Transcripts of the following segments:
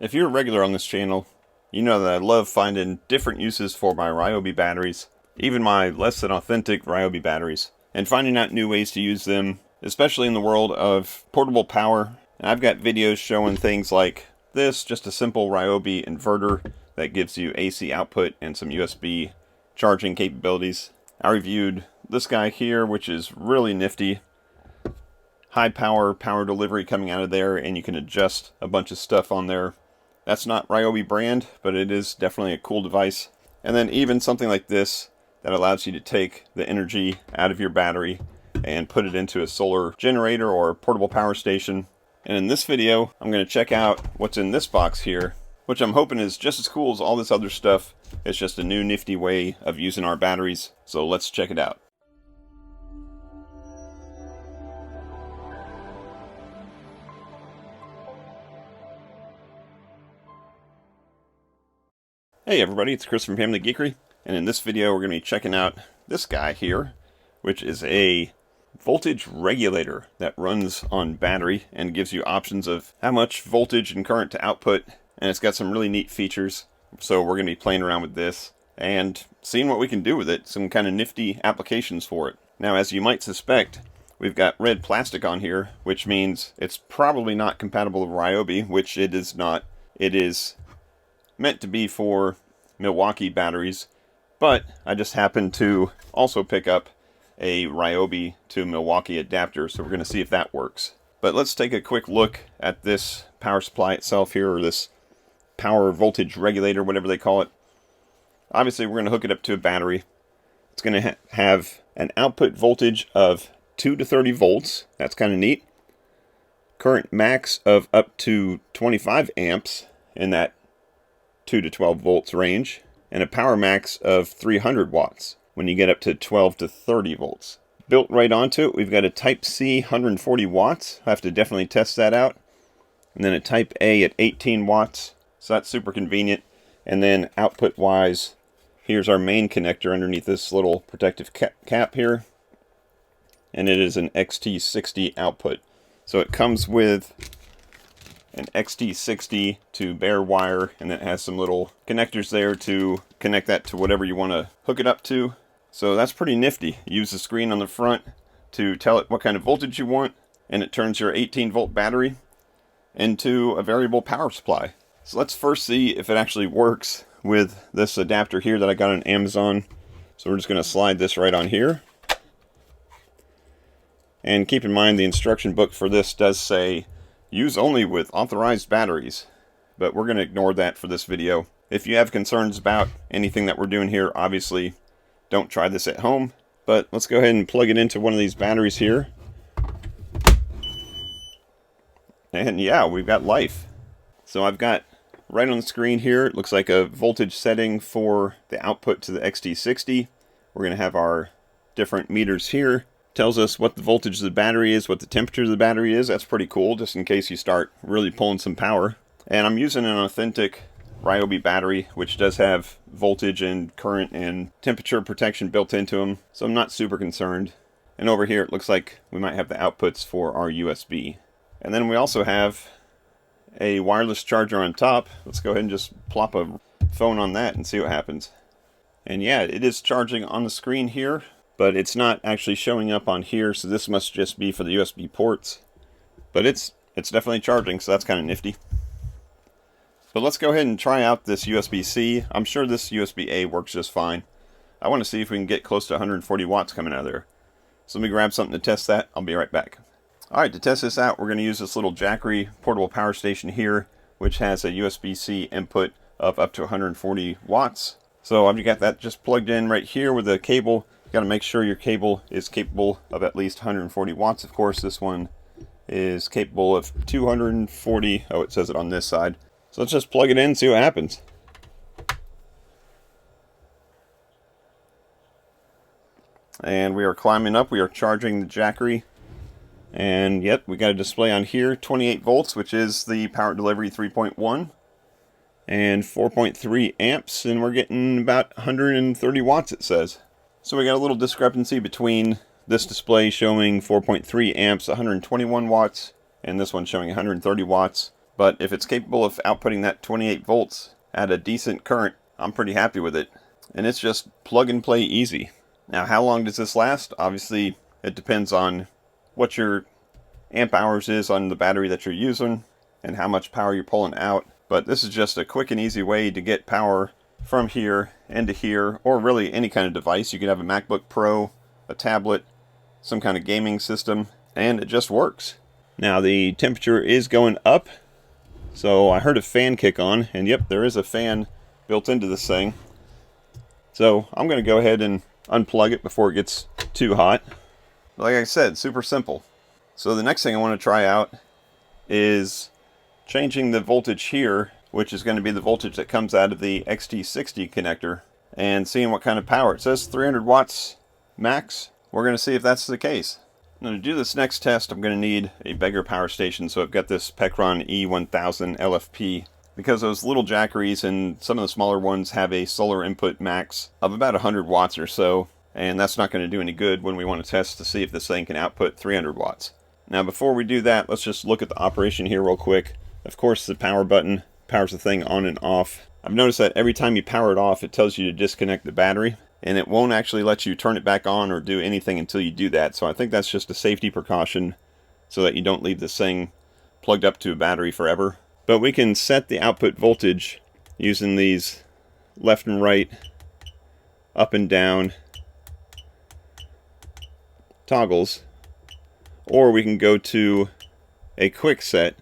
If you're a regular on this channel, you know that I love finding different uses for my Ryobi batteries, even my less than authentic Ryobi batteries, and finding out new ways to use them, especially in the world of portable power. And I've got videos showing things like this, just a simple Ryobi inverter that gives you AC output and some USB charging capabilities. I reviewed this guy here, which is really nifty. High power delivery coming out of there, and you can adjust a bunch of stuff on there. That's not Ryobi brand, but it is definitely a cool device. And then even something like this that allows you to take the energy out of your battery and put it into a solar generator or portable power station. And in this video, I'm going to check out what's in this box here, which I'm hoping is just as cool as all this other stuff. It's just a new nifty way of using our batteries. So let's check it out. Hey everybody, it's Chris from FamilyGeekery, and in this video we're going to be checking out this guy here, which is a voltage regulator that runs on battery and gives you options of how much voltage and current to output, and it's got some really neat features. So we're going to be playing around with this and seeing what we can do with it, some kind of nifty applications for it. Now, as you might suspect, we've got red plastic on here, which means it's probably not compatible with Ryobi, which it is not. It is meant to be for Milwaukee batteries, but I just happened to also pick up a Ryobi to Milwaukee adapter, so we're going to see if that works. But let's take a quick look at this power supply itself here, or this power voltage regulator, whatever they call it. Obviously we're going to hook it up to a battery. It's going to have an output voltage of 2 to 30 volts. That's kind of neat. Current max of up to 25 amps in that 2 to 12 volts range, and a power max of 300 watts when you get up to 12 to 30 volts. Built right onto it, we've got a Type C 140 watts. I have to definitely test that out. And then a Type A at 18 watts. So that's super convenient. And then output wise, here's our main connector underneath this little protective cap here. And it is an XT60 output. So it comes with an XT60 to bare wire, and it has some little connectors there to connect that to whatever you want to hook it up to. So that's pretty nifty. You use the screen on the front to tell it what kind of voltage you want, and it turns your 18 volt battery into a variable power supply. So let's first see if it actually works with this adapter here that I got on Amazon. So we're just going to slide this right on here. And keep in mind the instruction book for this does say use only with authorized batteries, but we're going to ignore that for this video. If you have concerns about anything that we're doing here, obviously don't try this at home, but let's go ahead and plug it into one of these batteries here. And yeah, we've got life. So I've got right on the screen here, it looks like a voltage setting for the output to the XT60. We're going to have our different meters here. Tells us what the voltage of the battery is, what the temperature of the battery is. That's pretty cool, just in case you start really pulling some power. And I'm using an authentic Ryobi battery, which does have voltage and current and temperature protection built into them, so I'm not super concerned. And over here it looks like we might have the outputs for our USB. And then we also have a wireless charger on top. Let's go ahead and just plop a phone on that and see what happens. And yeah, it is charging on the screen here, but it's not actually showing up on here, so this must just be for the USB ports. But it's definitely charging, so that's kind of nifty. But let's go ahead and try out this USB-C. I'm sure this USB-A works just fine. I want to see if we can get close to 140 watts coming out of there. So let me grab something to test that. I'll be right back. Alright, to test this out, we're going to use this little Geeky portable power station here, which has a USB-C input of up to 140 watts. So I've got that just plugged in right here with a cable. You got to make sure your cable is capable of at least 140 watts. Of course, this one is capable of 240. Oh, it says it on this side. So let's just plug it in and see what happens. And we are climbing up. We are charging the Geeky. And yep, we got a display on here, 28 volts, which is the power delivery 3.1. And 4.3 amps, and we're getting about 130 watts, it says. So we got a little discrepancy between this display showing 4.3 amps, 121 watts, and this one showing 130 watts. But if it's capable of outputting that 28 volts at a decent current, I'm pretty happy with it. And it's just plug and play easy. Now, how long does this last? Obviously, it depends on what your amp hours is on the battery that you're using and how much power you're pulling out. But this is just a quick and easy way to get power from here into here, or really any kind of device. You could have a MacBook Pro, a tablet, some kind of gaming system, and it just works. Now the temperature is going up, so I heard a fan kick on, and yep, there is a fan built into this thing. So I'm going to go ahead and unplug it before it gets too hot. Like I said, super simple. So the next thing I want to try out is changing the voltage here, which is going to be the voltage that comes out of the XT60 connector, and seeing what kind of power. It says 300 watts max. We're going to see if that's the case. Now to do this next test, I'm going to need a bigger power station, so I've got this Pecron E1000 LFP. Because those little Jackeries and some of the smaller ones have a solar input max of about 100 watts or so, and that's not going to do any good when we want to test to see if this thing can output 300 watts. Now before we do that, let's just look at the operation here real quick. Of course, the power button powers the thing on and off. I've noticed that every time you power it off, it tells you to disconnect the battery, and it won't actually let you turn it back on or do anything until you do that. So I think that's just a safety precaution so that you don't leave this thing plugged up to a battery forever. But we can set the output voltage using these left and right, up and down toggles, or we can go to a quick set,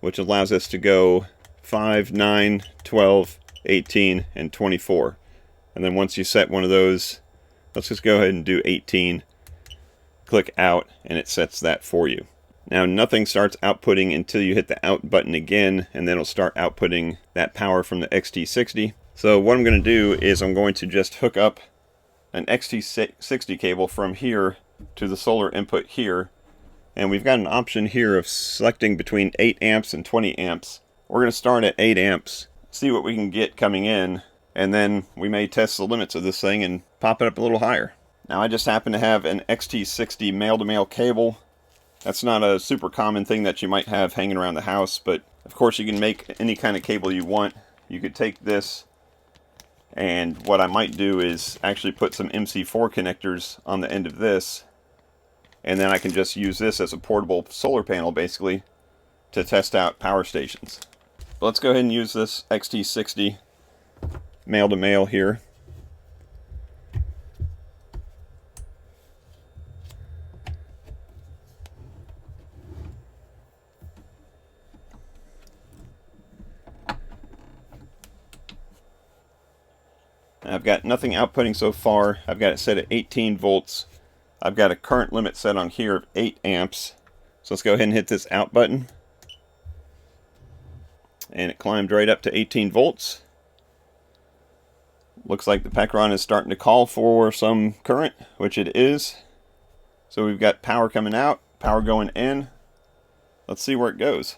which allows us to go 5, 9, 12, 18, and 24. And then once you set one of those, let's just go ahead and do 18, click out, and it sets that for you. Now nothing starts outputting until you hit the out button again, and then it'll start outputting that power from the XT60. So what I'm going to do is I'm going to just hook up an XT60 cable from here to the solar input here, and we've got an option here of selecting between 8 amps and 20 amps. We're going to start at 8 amps, see what we can get coming in, and then we may test the limits of this thing and pop it up a little higher. Now I just happen to have an XT60 male-to-male cable. That's not a super common thing that you might have hanging around the house, but of course you can make any kind of cable you want. You could take this, and what I might do is actually put some MC4 connectors on the end of this, and then I can just use this as a portable solar panel basically to test out power stations. But let's go ahead and use this XT60 male-to-male here. I've got nothing outputting so far. I've got it set at 18 volts. I've got a current limit set on here of 8 amps. So let's go ahead and hit this out button. And it climbed right up to 18 volts. Looks like the Pecron is starting to call for some current, which it is. So we've got power coming out, power going in. Let's see where it goes.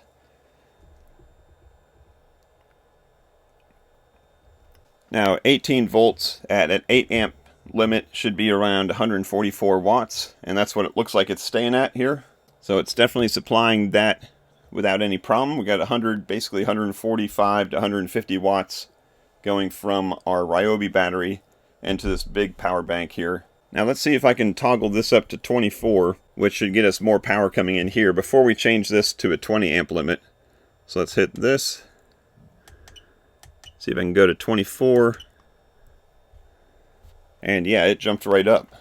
Now 18 volts at an 8 amp limit should be around 144 watts, and that's what it looks like it's staying at here. So it's definitely supplying that without any problem. We got 100, basically 145 to 150 watts going from our Ryobi battery into this big power bank here. Now let's see if I can toggle this up to 24, which should get us more power coming in here before we change this to a 20 amp limit. So let's hit this. See if I can go to 24. And yeah, it jumped right up.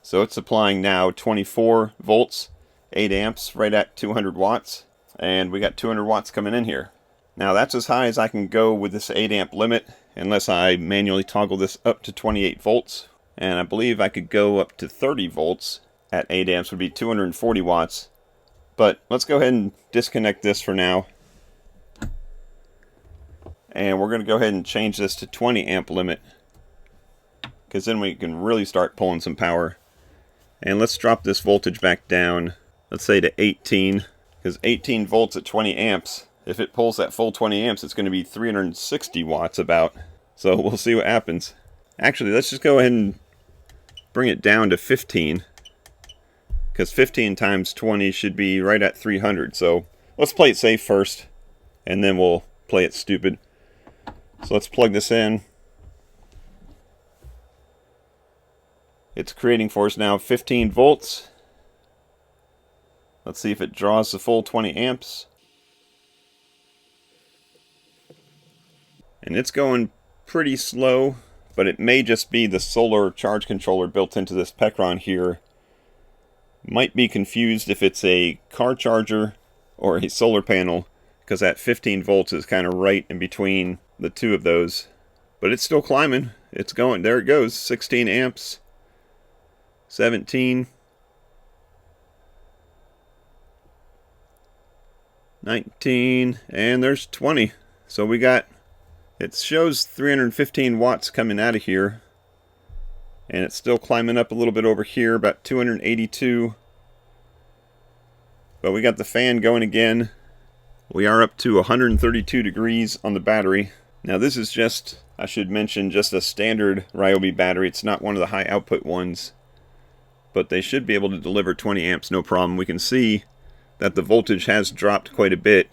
So it's supplying now 24 volts, 8 amps, right at 200 watts. And we got 200 watts coming in here. Now that's as high as I can go with this 8 amp limit, unless I manually toggle this up to 28 volts. And I believe I could go up to 30 volts at 8 amps, would be 240 watts. But let's go ahead and disconnect this for now. And we're going to go ahead and change this to 20 amp limit, because then we can really start pulling some power. And let's drop this voltage back down, let's say to 18, because 18 volts at 20 amps, if it pulls that full 20 amps, it's going to be 360 watts about. So we'll see what happens. Actually, let's just go ahead and bring it down to 15, because 15 times 20 should be right at 300. So let's play it safe first, and then we'll play it stupid. So let's plug this in. It's creating for us now 15 volts. Let's see if it draws the full 20 amps. And it's going pretty slow, but it may just be the solar charge controller built into this Pecron here. Might be confused if it's a car charger or a solar panel, because that 15 volts is kind of right in between the two of those. But it's still climbing. It's going. There it goes. 16 amps. 17. 19. And there's 20. So we got... It shows 315 watts coming out of here. And it's still climbing up a little bit over here, about 282. But we got the fan going again. We are up to 132 degrees on the battery. Now this is just, I should mention, just a standard Ryobi battery. It's not one of the high output ones. But they should be able to deliver 20 amps, no problem. We can see that the voltage has dropped quite a bit.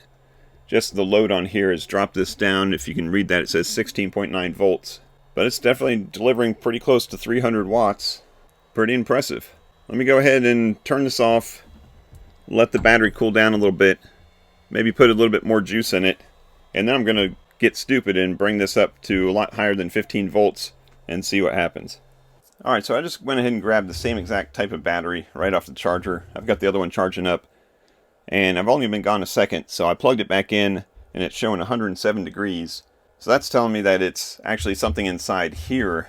Just the load on here has dropped this down. If you can read that, it says 16.9 volts. But it's definitely delivering pretty close to 300 watts. Pretty impressive. Let me go ahead and turn this off. Let the battery cool down a little bit. Maybe put a little bit more juice in it. And then I'm going to get stupid and bring this up to a lot higher than 15 volts and see what happens. Alright, so I just went ahead and grabbed the same exact type of battery right off the charger. I've got the other one charging up. And I've only been gone a second, so I plugged it back in and it's showing 107 degrees. So that's telling me that it's actually something inside here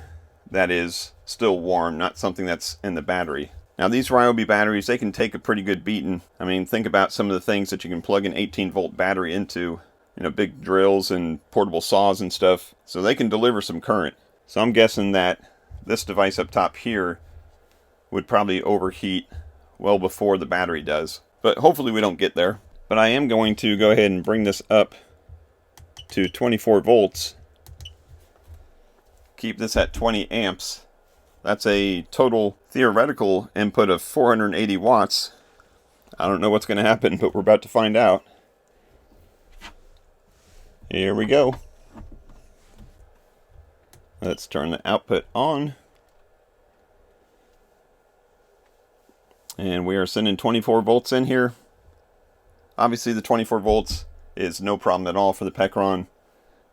that is still warm, not something that's in the battery. Now these Ryobi batteries, they can take a pretty good beating. I mean, think about some of the things that you can plug an 18-volt battery into. You know, big drills and portable saws and stuff. So they can deliver some current. So I'm guessing that this device up top here would probably overheat well before the battery does. But hopefully we don't get there. But I am going to go ahead and bring this up to 24 volts. Keep this at 20 amps. That's a total theoretical input of 480 watts. I don't know what's going to happen, but we're about to find out. Here we go. Let's turn the output on. And we are sending 24 volts in here. Obviously the 24 volts is no problem at all for the Pecron.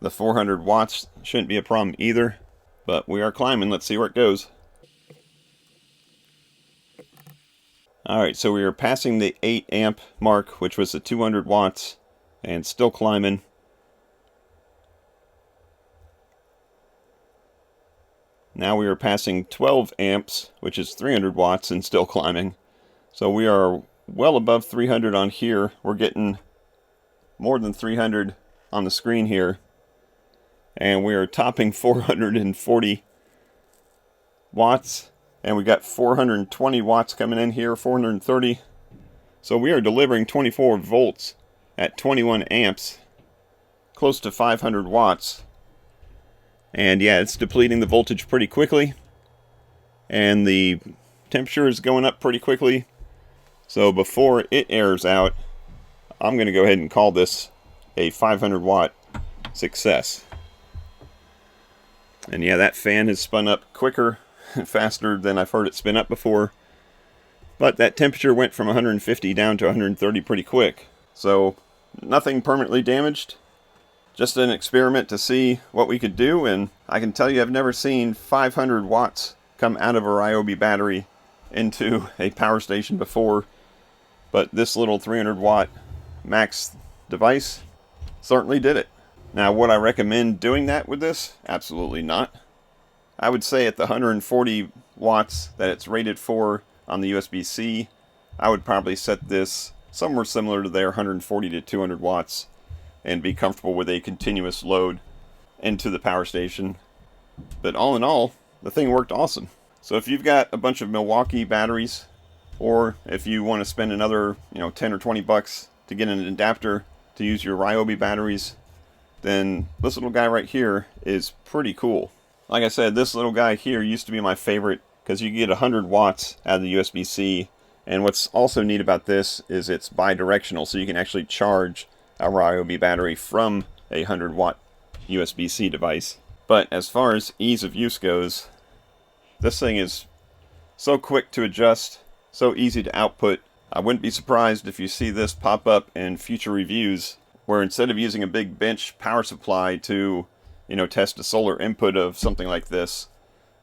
The 400 watts shouldn't be a problem either. But we are climbing. Let's see where it goes. Alright, so we are passing the 8 amp mark, which was the 200 watts, and still climbing. Now we are passing 12 amps, which is 300 watts, and still climbing. So we are well above 300 on here. We're getting more than 300 on the screen here. And we are topping 440 watts. And we got 420 watts coming in here, 430. So we are delivering 24 volts at 21 amps, close to 500 watts. And yeah, it's depleting the voltage pretty quickly. And the temperature is going up pretty quickly. So before it airs out, I'm going to go ahead and call this a 500 watt success. And yeah, that fan has spun up quicker and faster than I've heard it spin up before. But that temperature went from 150 down to 130 pretty quick. So nothing permanently damaged. Just an experiment to see what we could do. And I can tell you I've never seen 500 watts come out of a Ryobi battery into a power station before. But this little 300 watt max device certainly did it. Now, would I recommend doing that with this? Absolutely not. I would say at the 140 watts that it's rated for on the USB-C, I would probably set this somewhere similar to their 140 to 200 watts and be comfortable with a continuous load into the power station. But all in all, the thing worked awesome. So if you've got a bunch of Milwaukee batteries, or if you want to spend another 10 or 20 bucks to get an adapter to use your Ryobi batteries, then this little guy right here is pretty cool. Like I said, this little guy here used to be my favorite because you get 100 watts out of the USB-C And what's also neat about this is it's bi-directional, so you can actually charge a Ryobi battery from a 100-watt USB-C device. But as far as ease of use goes, this thing is so quick to adjust, so easy to output. I wouldn't be surprised if you see this pop up in future reviews, where instead of using a big bench power supply to, test a solar input of something like this,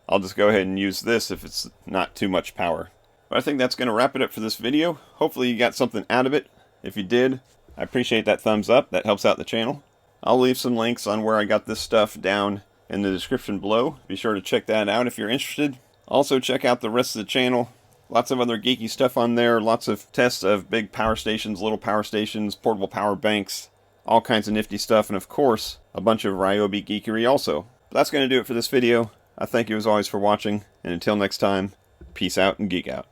I'll just go ahead and use this if it's not too much power. But I think that's going to wrap it up for this video. Hopefully you got something out of it. If you did, I appreciate that thumbs up. That helps out the channel. I'll leave some links on where I got this stuff down in the description below. Be sure to check that out if you're interested. Also check out the rest of the channel. Lots of other geeky stuff on there. Lots of tests of big power stations, little power stations, portable power banks, all kinds of nifty stuff, and of course, a bunch of Ryobi geekery also. But that's going to do it for this video. I thank you as always for watching, and until next time, peace out and geek out.